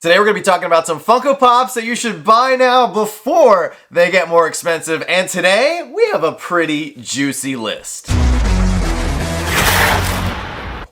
Today we're going to be talking about some Funko Pops that you should buy now before they get more expensive, and today we have a pretty juicy list.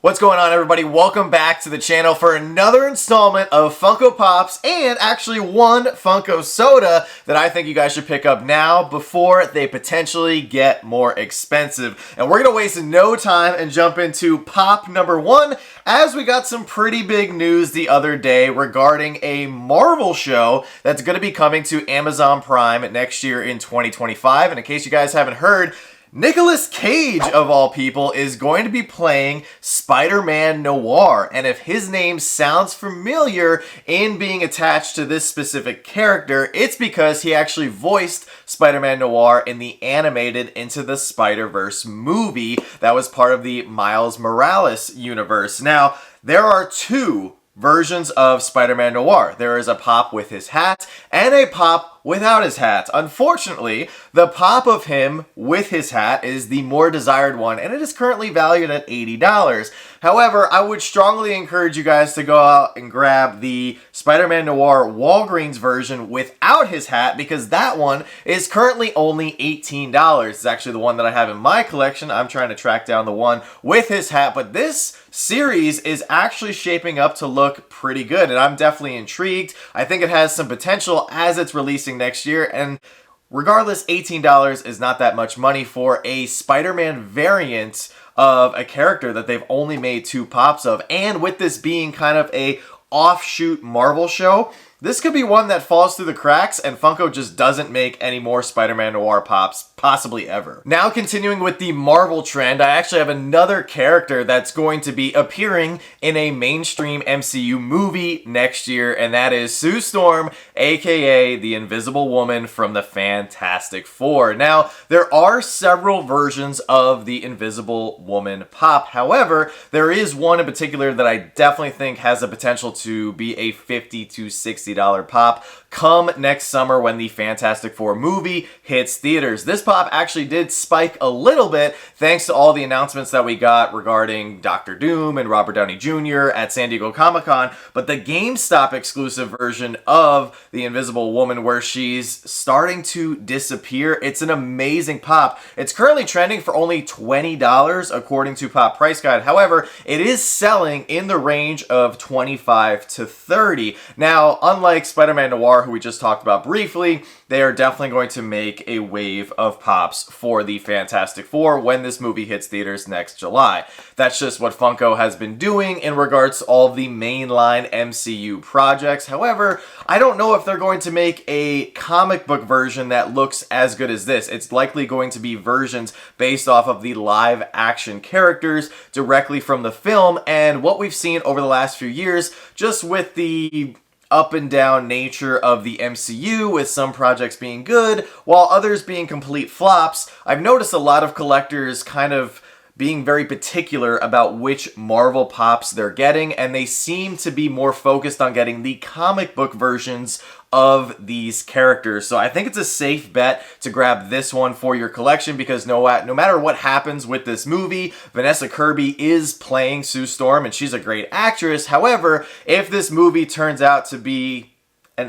What's going on, everybody? Welcome back to the channel for another installment of Funko Pops, and actually one Funko Soda that I think you guys should pick up now before they potentially get more expensive. And we're going to waste no time and jump into Pop number one, as we got some pretty big news the other day regarding a Marvel show that's going to be coming to Amazon Prime next year in 2025. And in case you guys haven't heard, Nicolas Cage, of all people, is going to be playing Spider-Man Noir, and if his name sounds familiar in being attached to this specific character, it's because he actually voiced Spider-Man Noir in the animated Into the Spider-Verse movie that was part of the Miles Morales universe. Now, there are two versions of Spider-Man Noir. There is a pop with his hat and a pop without his hat. Unfortunately, the pop of him with his hat is the more desired one, and it is currently valued at $80. However, I would strongly encourage you guys to go out and grab the Spider-Man Noir Walgreens version without his hat, because that one is currently only $18. It's actually the one that I have in my collection. I'm trying to track down the one with his hat, but this series is actually shaping up to look pretty good, and I'm definitely intrigued. I think it has some potential as it's releasing next year, and regardless, $18 is not that much money for a Spider-Man variant of a character that they've only made two pops of. And with this being kind of a offshoot Marvel show, this could be one that falls through the cracks and Funko just doesn't make any more Spider-Man Noir pops, possibly ever. Now, continuing with the Marvel trend, I actually have another character that's going to be appearing in a mainstream MCU movie next year, and that is Sue Storm, aka the Invisible Woman from the Fantastic Four. Now, there are several versions of the Invisible Woman pop. However, there is one in particular that I definitely think has the potential to be a $50 to $60 pop come next summer when the Fantastic Four movie hits theaters. This pop actually did spike a little bit thanks to all the announcements that we got regarding Doctor Doom and Robert Downey Jr. at San Diego Comic-Con, but the GameStop exclusive version of the Invisible Woman where she's starting to disappear, it's an amazing pop. It's currently trending for only $20 according to Pop Price Guide. However, it is selling in the range of $25 to $30. Now, unlike Spider-Man Noir, who we just talked about briefly, they are definitely going to make a wave of pops for the Fantastic Four when this movie hits theaters next July. That's just what Funko has been doing in regards to all of the mainline MCU projects. However, I don't know if they're going to make a comic book version that looks as good as this. It's likely going to be versions based off of the live action characters directly from the film, and what we've seen over the last few years, just with the up and down nature of the MCU, with some projects being good while others being complete flops, I've noticed a lot of collectors kind of being very particular about which Marvel pops they're getting, and they seem to be more focused on getting the comic book versions of these characters. So I think it's a safe bet to grab this one for your collection, because no matter what happens with this movie, Vanessa Kirby is playing Sue Storm and she's a great actress. However, if this movie turns out to be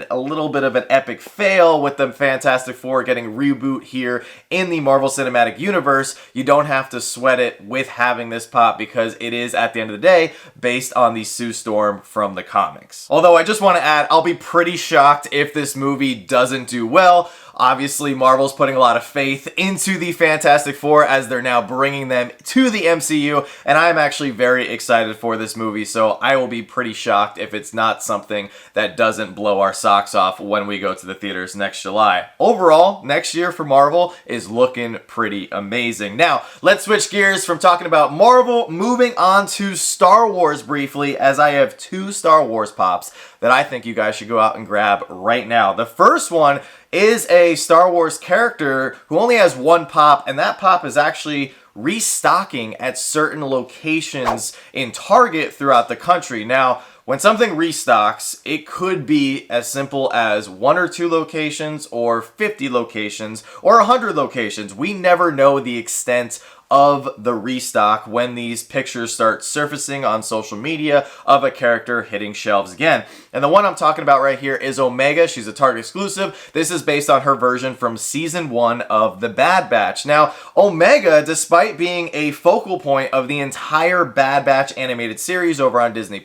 a little bit of an epic fail with the Fantastic Four getting reboot here in the Marvel Cinematic Universe, you don't have to sweat it with having this pop, because it is, at the end of the day, based on the Sue Storm from the comics. Although I just want to add, I'll be pretty shocked if this movie doesn't do well. Obviously, Marvel's putting a lot of faith into the Fantastic Four as they're now bringing them to the MCU, and I'm actually very excited for this movie, so I will be pretty shocked if it's not something that doesn't blow our socks off when we go to the theaters next July. Overall, next year for Marvel is looking pretty amazing. Now, let's switch gears from talking about Marvel, moving on to Star Wars briefly, as I have two Star Wars pops that I think you guys should go out and grab right now. The first one is a Star Wars character who only has one pop, and that pop is actually restocking at certain locations in Target throughout the country. Now, when something restocks, it could be as simple as 1 or 2 locations, or 50 locations, or 100 locations. We never know the extent of the restock when these pictures start surfacing on social media of a character hitting shelves again. And the one I'm talking about right here is Omega. She's a Target exclusive. This is based on her version from season 1 of The Bad Batch. Now, Omega, despite being a focal point of the entire Bad Batch animated series over on Disney+,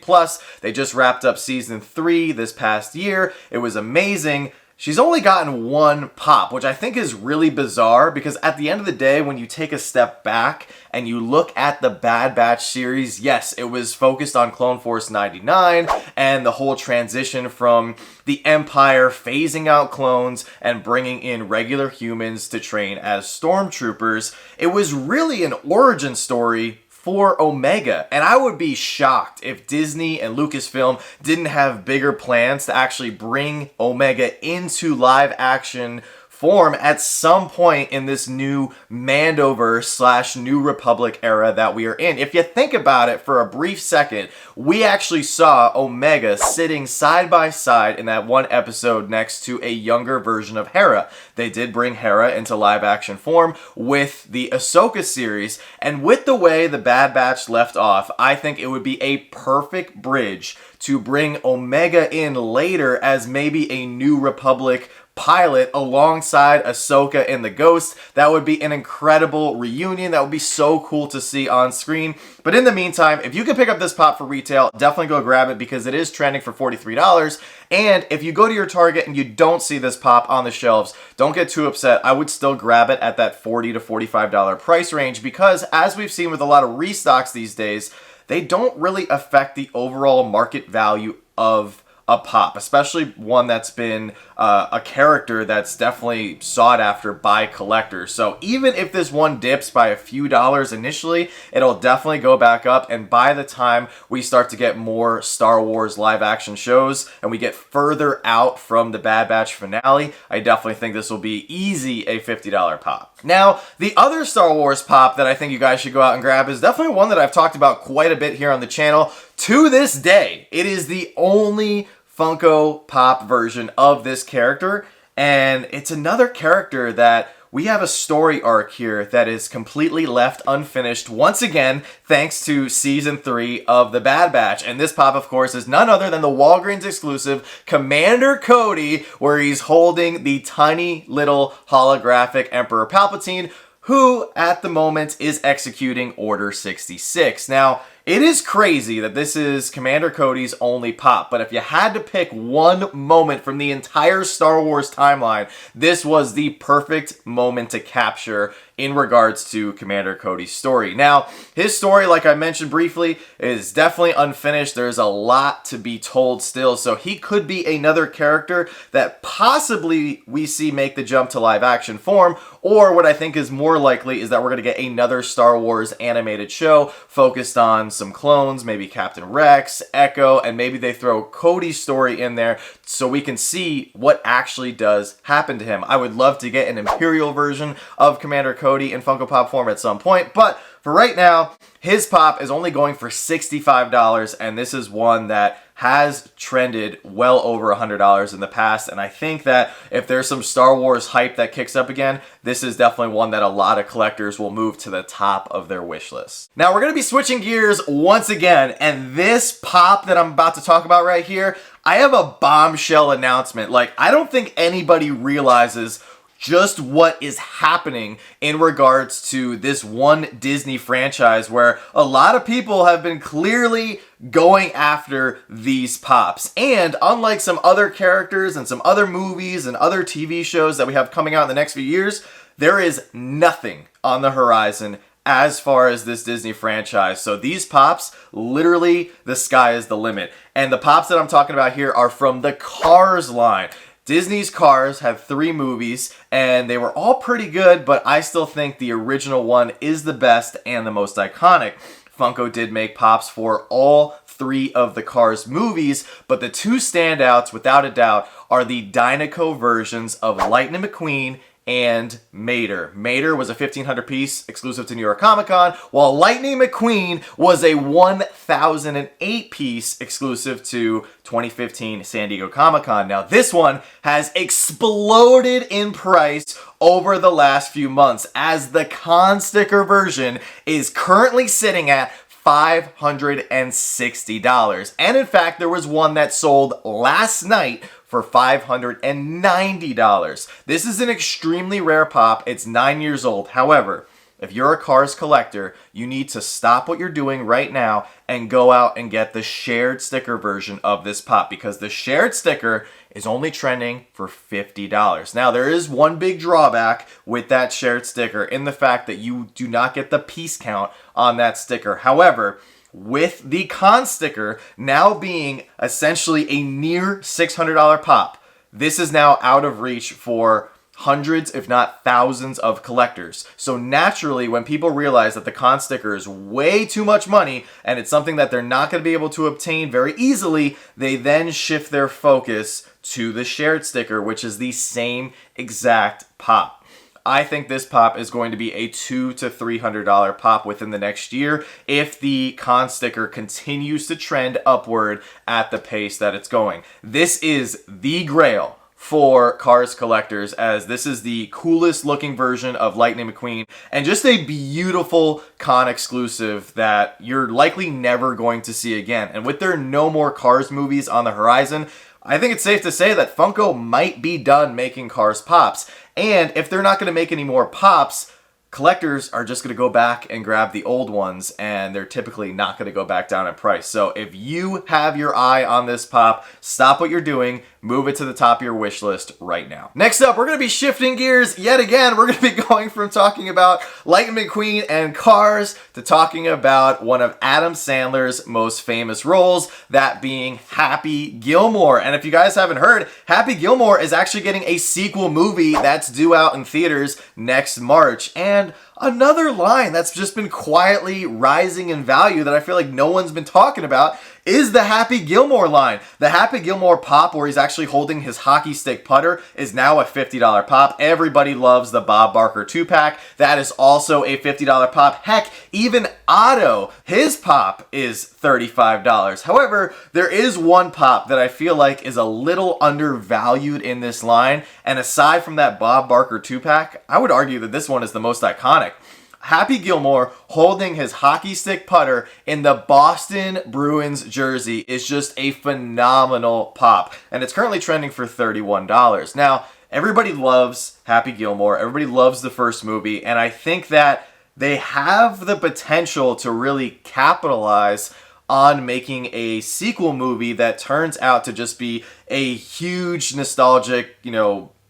they just wrapped up season 3 this past year. It was amazing. She's only gotten one pop, which I think is really bizarre because at the end of the day, when you take a step back and you look at the Bad Batch series, yes, it was focused on Clone Force 99 and the whole transition from the Empire phasing out clones and bringing in regular humans to train as stormtroopers. It was really an origin story for Omega, and I would be shocked if Disney and Lucasfilm didn't have bigger plans to actually bring Omega into live action form at some point in this new Mandoverse / New Republic era that we are in. If you think about it for a brief second, we actually saw Omega sitting side by side in that one episode next to a younger version of Hera. They did bring Hera into live action form with the Ahsoka series, and with the way the Bad Batch left off, I think it would be a perfect bridge to bring Omega in later as maybe a New Republic pilot alongside Ahsoka and the Ghost. That would be an incredible reunion. That would be so cool to see on screen. But in the meantime, if you can pick up this pop for retail, definitely go grab it because it is trending for $43. And if you go to your Target and you don't see this pop on the shelves, don't get too upset. I would still grab it at that $40 to $45 price range because, as we've seen with a lot of restocks these days, they don't really affect the overall market value of a pop, especially one that's been a character that's definitely sought after by collectors. So even if this one dips by a few dollars initially, it'll definitely go back up, and by the time we start to get more Star Wars live action shows and we get further out from the Bad Batch finale, I definitely think this will be easy a $50 pop. Now, the other Star Wars pop that I think you guys should go out and grab is definitely one that I've talked about quite a bit here on the channel. To this day, it is the only Funko Pop version of this character, and it's another character that we have a story arc here that is completely left unfinished once again thanks to season 3 of The Bad Batch. And this pop, of course, is none other than the Walgreens exclusive Commander Cody, where he's holding the tiny little holographic Emperor Palpatine, who at the moment is executing Order 66. Now, it is crazy that this is Commander Cody's only pop, but if you had to pick one moment from the entire Star Wars timeline, this was the perfect moment to capture in regards to Commander Cody's story. Now, his story, like I mentioned briefly, is definitely unfinished. There's a lot to be told still, so he could be another character that possibly we see make the jump to live action form, or what I think is more likely is that we're going to get another Star Wars animated show focused on some clones, maybe Captain Rex, Echo, and maybe they throw Cody's story in there so we can see what actually does happen to him. I would love to get an Imperial version of Commander Cody in Funko Pop form at some point, but for right now, his pop is only going for $65, and this is one that has trended well over $100 in the past, and I think that if there's some Star Wars hype that kicks up again, this is definitely one that a lot of collectors will move to the top of their wish list. Now, we're going to be switching gears once again, and this pop that I'm about to talk about right here, I have a bombshell announcement. Like, I don't think anybody realizes just what is happening in regards to this one Disney franchise where a lot of people have been clearly going after these pops. And unlike some other characters and some other movies and other TV shows that we have coming out in the next few years, there is nothing on the horizon as far as this Disney franchise. So these pops, literally the sky is the limit. And the pops that I'm talking about here are from the Cars line. Disney's Cars have 3 movies, and they were all pretty good, but I still think the original one is the best and the most iconic. Funko did make pops for all 3 of the Cars movies, but the 2 standouts, without a doubt, are the Dinoco versions of Lightning McQueen and Mater. Mater was a 1,500 piece exclusive to New York Comic Con, while Lightning McQueen was a 1,008 piece exclusive to 2015 San Diego Comic Con. Now this one has exploded in price over the last few months, as the con sticker version is currently sitting at $560. And in fact, there was one that sold last night for $590. This is an extremely rare pop. It's 9 years old. However, if you're a Cars collector, you need to stop what you're doing right now and go out and get the shared sticker version of this pop, because the shared sticker is only trending for $50. Now, there is one big drawback with that shared sticker in the fact that you do not get the piece count on that sticker. However, with the con sticker now being essentially a near $600 pop, this is now out of reach for hundreds, if not thousands, of collectors. So naturally, when people realize that the con sticker is way too much money and it's something that they're not going to be able to obtain very easily, they then shift their focus to the shared sticker, which is the same exact pop. I think this pop is going to be a $200 to $300 pop within the next year if the con sticker continues to trend upward at the pace that it's going. This is the grail for Cars collectors, as this is the coolest looking version of Lightning McQueen and just a beautiful con exclusive that you're likely never going to see again. And with there no more Cars movies on the horizon, I think it's safe to say that Funko might be done making Cars pops. And if they're not going to make any more pops, collectors are just going to go back and grab the old ones, and they're typically not going to go back down in price. So if you have your eye on this pop, stop what you're doing, move it to the top of your wish list right now. Next up, we're going to be shifting gears yet again. We're going to be going from talking about Lightning McQueen and Cars to talking about one of Adam Sandler's most famous roles, that being Happy Gilmore. And if you guys haven't heard, Happy Gilmore is actually getting a sequel movie that's due out in theaters next March. And another line that's just been quietly rising in value that I feel like no one's been talking about is the Happy Gilmore line. The Happy Gilmore pop, where he's actually holding his hockey stick putter, is now a $50 pop. Everybody loves the Bob Barker 2-pack. That is also a $50 pop. Heck, even Otto, his pop is $35. However, there is one pop that I feel like is a little undervalued in this line, and aside from that Bob Barker 2-pack, I would argue that this one is the most iconic. Happy Gilmore holding his hockey stick putter in the Boston Bruins jersey is just a phenomenal pop, and it's currently trending for $31. Now, everybody loves Happy Gilmore, everybody loves the first movie, and I think that they have the potential to really capitalize on making a sequel movie that turns out to just be a huge nostalgic,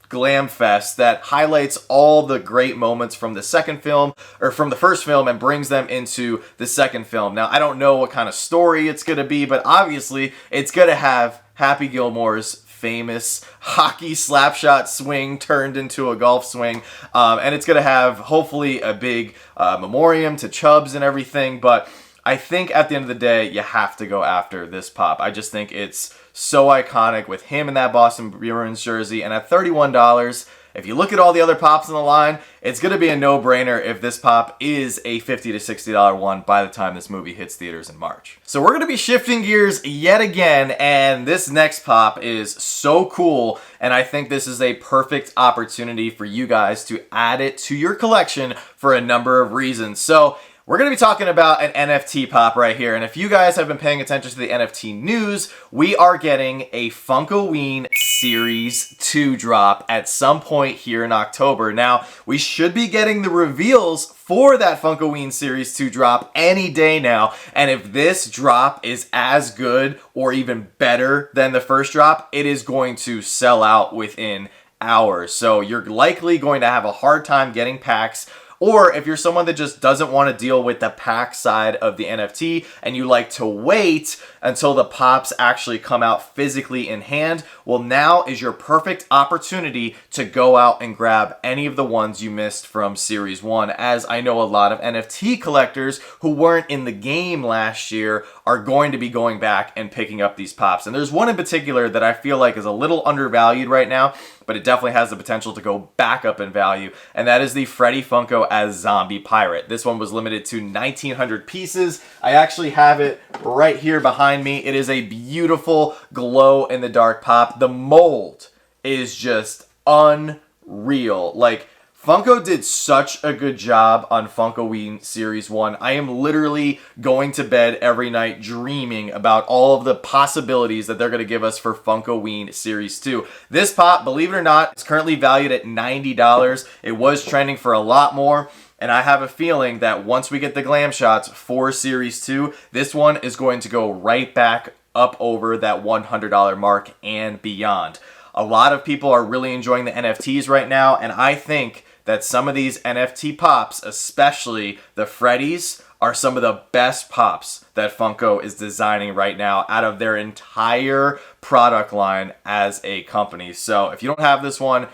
glam fest that highlights all the great moments from the second film, or from the first film, and brings them into the second film. Now, I don't know what kind of story it's going to be, but obviously it's going to have Happy Gilmore's famous hockey slap shot swing turned into a golf swing, and it's going to have hopefully a big memoriam to Chubbs and everything. But I think at the end of the day, you have to go after this pop. I just think it's so iconic with him in that Boston Bruins jersey. And at $31, if you look at all the other pops in the line, it's going to be a no-brainer if this pop is a $50 to $60 one by the time this movie hits theaters in March. So we're going to be shifting gears yet again, and this next pop is so cool, and I think this is a perfect opportunity for you guys to add it to your collection for a number of reasons. So we're going to be talking about an NFT pop right here, and if you guys have been paying attention to the NFT news, we are getting a Funkoween Series 2 drop at some point here in October. Now, we should be getting the reveals for that Funkoween Series 2 drop any day now, and if this drop is as good or even better than the first drop, it is going to sell out within hours. So you're likely going to have a hard time getting packs. Or if you're someone that just doesn't want to deal with the pack side of the NFT and you like to wait until the pops actually come out physically in hand, well, now is your perfect opportunity to go out and grab any of the ones you missed from Series 1, as I know a lot of NFT collectors who weren't in the game last year are going to be going back and picking up these pops. And there's one in particular that I feel like is a little undervalued right now, but it definitely has the potential to go back up in value, and that is the Freddy Funko as Zombie Pirate. This one was limited to 1,900 pieces. I actually have it right here behind me. It is a beautiful glow-in-the-dark pop. The mold is just unreal. Like, Funko did such a good job on Funkoween Series 1. I am literally going to bed every night dreaming about all of the possibilities that they're going to give us for Funkoween Series 2. This pop, believe it or not, is currently valued at $90. It was trending for a lot more. And I have a feeling that once we get the glam shots for Series 2, this one is going to go right back up over that $100 mark and beyond. A lot of people are really enjoying the NFTs right now, and I think that some of these NFT pops, especially the Freddy's, are some of the best pops that Funko is designing right now out of their entire product line as a company. So if you don't have this one,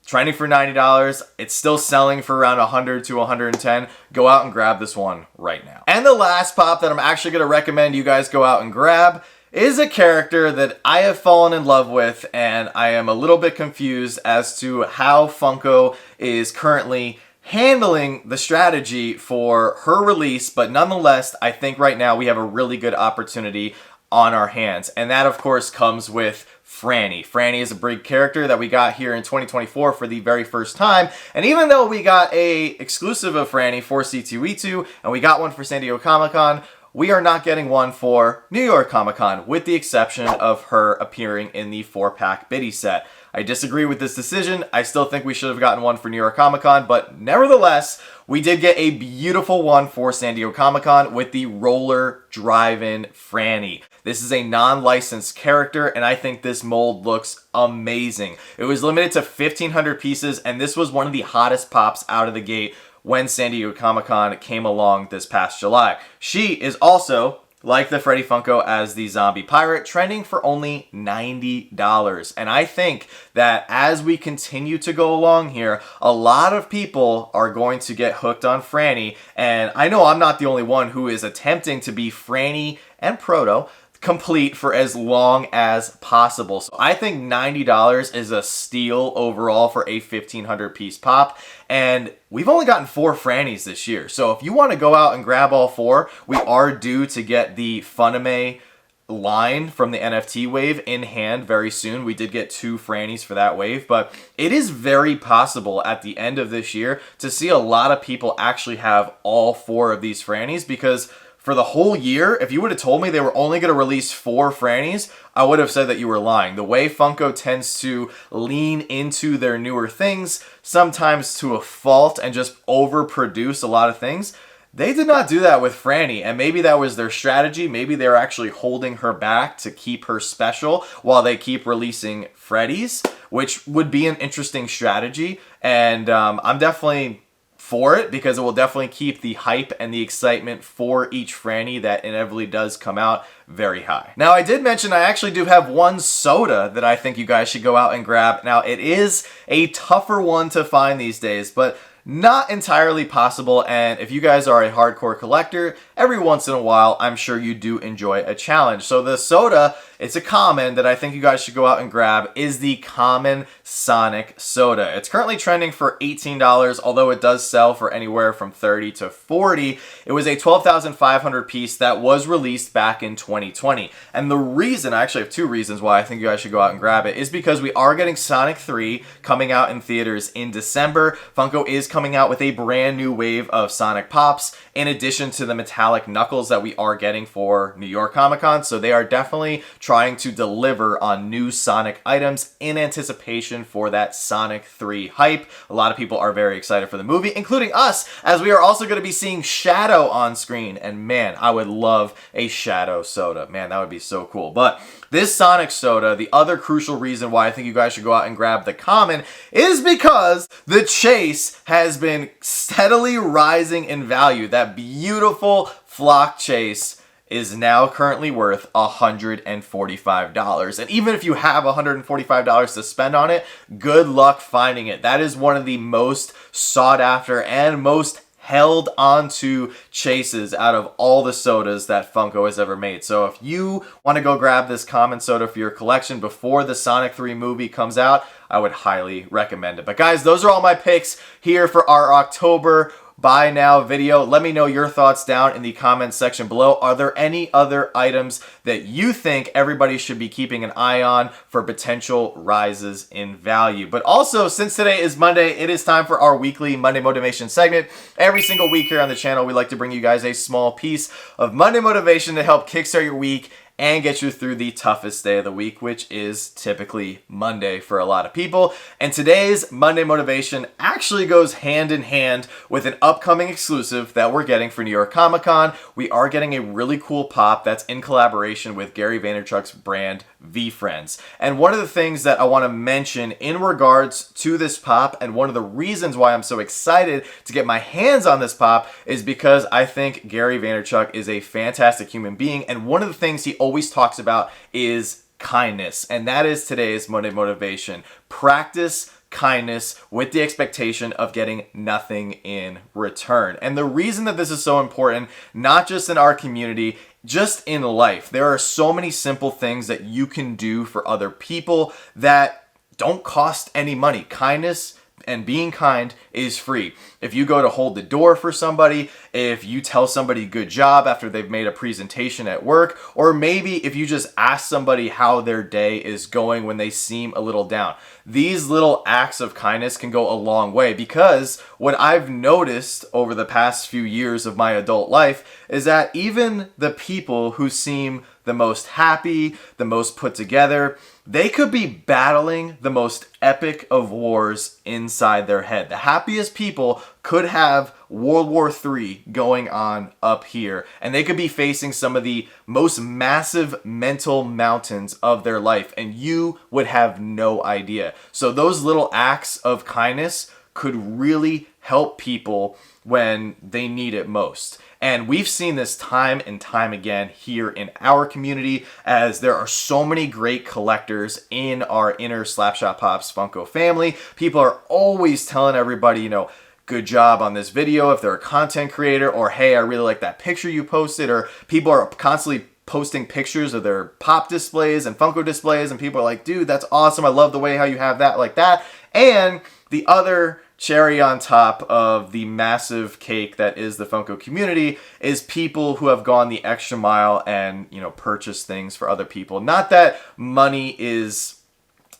trending for $90, it's still selling for around $100 to $110. Go out and grab this one right now. And the last pop that I'm actually going to recommend you guys go out and grab is a character that I have fallen in love with, and I am a little bit confused as to how Funko is currently handling the strategy for her release, but nonetheless, I think right now we have a really good opportunity on our hands, and that of course comes with Franny. Franny is a big character that we got here in 2024 for the very first time, and even though we got a exclusive of Franny for C2E2, and we got one for San Diego Comic-Con, we are not getting one for New York Comic-Con, with the exception of her appearing in the 4-pack Biddy set. I disagree with this decision. I still think we should have gotten one for New York Comic-Con, but nevertheless, we did get a beautiful one for San Diego Comic-Con with the Roller Drive-In Franny. This is a non-licensed character, and I think this mold looks amazing. It was limited to 1,500 pieces, and this was one of the hottest pops out of the gate when San Diego Comic-Con came along this past July. She is also, like the Freddy Funko as the Zombie Pirate, trending for only $90. And I think that as we continue to go along here, a lot of people are going to get hooked on Franny. And I know I'm not the only one who is attempting to be Franny and Proto complete for as long as possible. So I think $90 is a steal overall for a 1,500 piece pop, and we've only gotten 4 Frannys this year. So if you want to go out and grab all 4, we are due to get the Funime line from the NFT wave in hand very soon. We did get 2 Frannys for that wave, but it is very possible at the end of this year to see a lot of people actually have all 4 of these Frannys, because for the whole year, if you would have told me they were only going to release 4 Frannys, I would have said that you were lying. The way Funko tends to lean into their newer things, sometimes to a fault, and just overproduce a lot of things, they did not do that with Franny, and maybe that was their strategy. Maybe they're actually holding her back to keep her special while they keep releasing Freddy's, which would be an interesting strategy, and I'm definitely for it, because it will definitely keep the hype and the excitement for each Franny that inevitably does come out very high. Now, I did mention I actually do have one soda that I think you guys should go out and grab. Now, it is a tougher one to find these days, but not entirely possible, and if you guys are a hardcore collector, every once in a while, I'm sure you do enjoy a challenge. So the soda, it's a common that I think you guys should go out and grab, is the Common Sonic Soda. It's currently trending for $18, although it does sell for anywhere from $30 to $40. It was a 12,500 piece that was released back in 2020. And the reason, I actually have 2 reasons why I think you guys should go out and grab it, is because we are getting Sonic 3 coming out in theaters in December. Funko is coming out with a brand new wave of Sonic Pops, in addition to the metallic Knuckles that we are getting for New York Comic-Con. So they are definitely trying to deliver on new Sonic items in anticipation for that Sonic 3 hype. A lot of people are very excited for the movie, including us, as we are also going to be seeing Shadow on screen. And man, I would love a Shadow soda. Man, that would be so cool. But this Sonic soda, the other crucial reason why I think you guys should go out and grab the Common, is because the chase has been steadily rising in value. That beautiful flock chase is now currently worth $145. And even if you have $145 to spend on it, good luck finding it. That is one of the most sought after and most held onto chases out of all the sodas that Funko has ever made. So if you want to go grab this common soda for your collection before the Sonic 3 movie comes out, I would highly recommend it. But guys, those are all my picks here for our October buy now video. Let me know your thoughts down in the comments section below. Are there any other items that you think everybody should be keeping an eye on for potential rises in value? But also, since today is Monday, it is time for our weekly Monday Motivation segment. Every single week here on the channel, we like to bring you guys a small piece of Monday motivation to help kickstart your week and get you through the toughest day of the week, which is typically Monday for a lot of people. And today's Monday motivation actually goes hand in hand with an upcoming exclusive that we're getting for New York Comic Con. We are getting a really cool pop that's in collaboration with Gary Vaynerchuk's brand VeeFriends. And one of the things that I want to mention in regards to this pop, and one of the reasons why I'm so excited to get my hands on this pop, is because I think Gary Vaynerchuk is a fantastic human being, and one of the things he always talks about is kindness. And that is today's Monday motivation. Practice kindness with the expectation of getting nothing in return. And the reason that this is so important, not just in our community, just in life, there are so many simple things that you can do for other people that don't cost any money. Kindness and being kind is free. If you go to hold the door for somebody, if you tell somebody good job after they've made a presentation at work, or maybe if you just ask somebody how their day is going when they seem a little down. These little acts of kindness can go a long way, because what I've noticed over the past few years of my adult life is that even the people who seem the most happy, the most put together, they could be battling the most epic of wars inside their head. The happiest people could have World War III going on up here, and they could be facing some of the most massive mental mountains of their life, and you would have no idea. So those little acts of kindness could really help people when they need it most. And we've seen this time and time again here in our community, as there are so many great collectors in our inner Slapshotpops Funko family. People are always telling everybody, you know, good job on this video if they're a content creator, or hey, I really like that picture you posted, or people are constantly posting pictures of their pop displays and Funko displays, and people are like, dude, that's awesome. I love the way how you have that like that. And the other cherry on top of the massive cake that is the Funko community is people who have gone the extra mile and, you know, purchased things for other people. Not that money is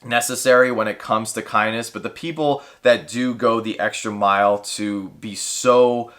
necessary when it comes to kindness, but the people that do go the extra mile to be so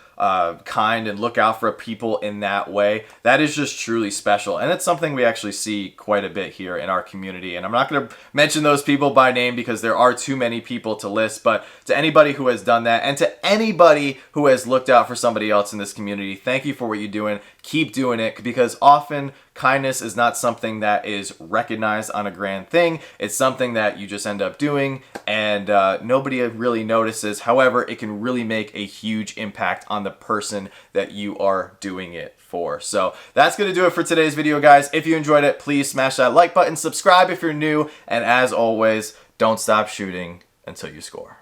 kind and look out for people in that way, that is just truly special. And it's something we actually see quite a bit here in our community. And I'm not going to mention those people by name because there are too many people to list, but to anybody who has done that, and to anybody who has looked out for somebody else in this community, thank you for what you're doing. Keep doing it, because often kindness is not something that is recognized on a grand thing. It's something that you just end up doing and nobody really notices. However, it can really make a huge impact on the person that you are doing it for. So that's going to do it for today's video, guys. If you enjoyed it, please smash that like button, subscribe if you're new, and as always, don't stop shooting until you score.